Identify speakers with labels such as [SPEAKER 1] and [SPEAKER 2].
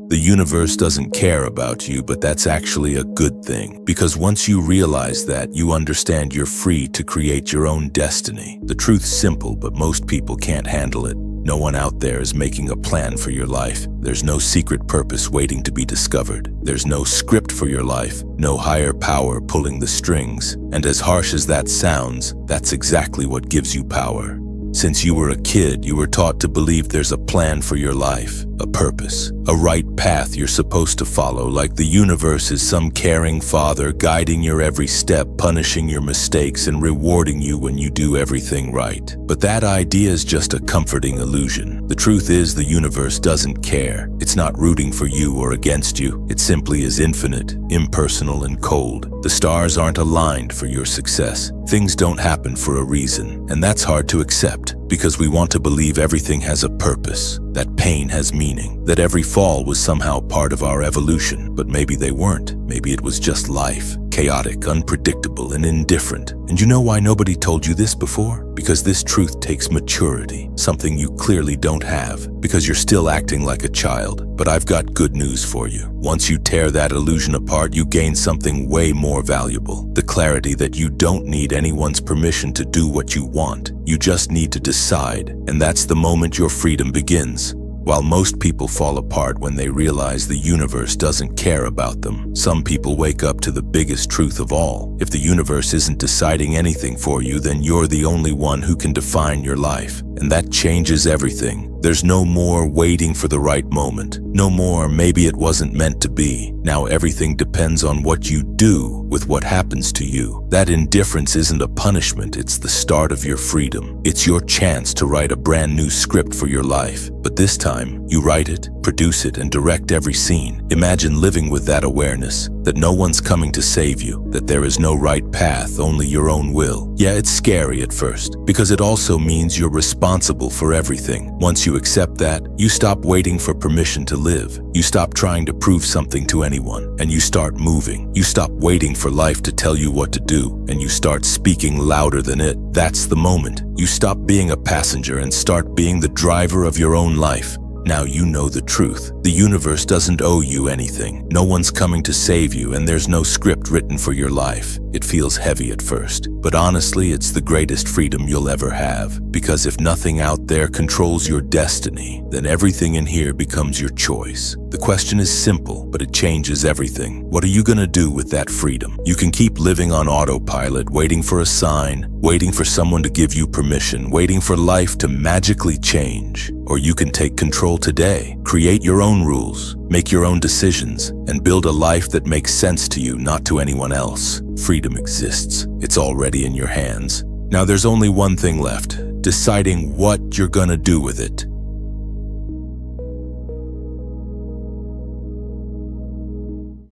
[SPEAKER 1] The universe doesn't care about you, but that's actually a good thing. Because once you realize that, you understand you're free to create your own destiny. The truth's simple, but most people can't handle it. No one out there is making a plan for your life. There's no secret purpose waiting to be discovered. There's no script for your life, no higher power pulling the strings. And as harsh as that sounds, that's exactly what gives you power. Since you were a kid, you were taught to believe there's a plan for your life, a purpose, a right path you're supposed to follow, like the universe is some caring father guiding your every step, punishing your mistakes, and rewarding you when you do everything right. But that idea is just a comforting illusion. The truth is, the universe doesn't care. It's not rooting for you or against you. It simply is infinite, impersonal, and cold. The stars aren't aligned for your success. Things don't happen for a reason, and that's hard to accept because we want to believe everything has a purpose, that pain has meaning, that every fall was somehow part of our evolution. But maybe they weren't. Maybe it was just life, chaotic, unpredictable, and indifferent. And you know why nobody told you this before? Because this truth takes maturity, something you clearly don't have, because you're still acting like a child. But I've got good news for you. Once you tear that illusion apart, you gain something way more valuable. The clarity that you don't need anyone's permission to do what you want. You just need to decide, and that's the moment your freedom begins. While most people fall apart when they realize the universe doesn't care about them, some people wake up to the biggest truth of all. If the universe isn't deciding anything for you, then you're the only one who can define your life. And that changes everything. There's no more waiting for the right moment. No more maybe it wasn't meant to be. Now everything depends on what you do with what happens to you. That indifference isn't a punishment, it's the start of your freedom. It's your chance to write a brand new script for your life. But this time, you write it, produce it, and direct every scene. Imagine living with that awareness, that no one's coming to save you, that there is no right path, only your own will. Yeah, it's scary at first, because it also means you're responsible for everything. Once you accept that, you stop waiting for permission to live. You stop trying to prove something to anyone, and you start moving. You stop waiting for life to tell you what to do, and you start speaking louder than it. That's the moment. You stop being a passenger and start being the driver of your own life. Now you know the truth. The universe doesn't owe you anything. No one's coming to save you, and there's no script written for your life. It feels heavy at first, but honestly, it's the greatest freedom you'll ever have. Because if nothing out there controls your destiny, then everything in here becomes your choice. The question is simple, but it changes everything. What are you gonna do with that freedom? You can keep living on autopilot, waiting for a sign, waiting for someone to give you permission, waiting for life to magically change. Or you can take control today, create your own rules, make your own decisions, and build a life that makes sense to you, not to anyone else. Freedom exists. It's already in your hands. Now there's only one thing left: deciding what you're gonna do with it.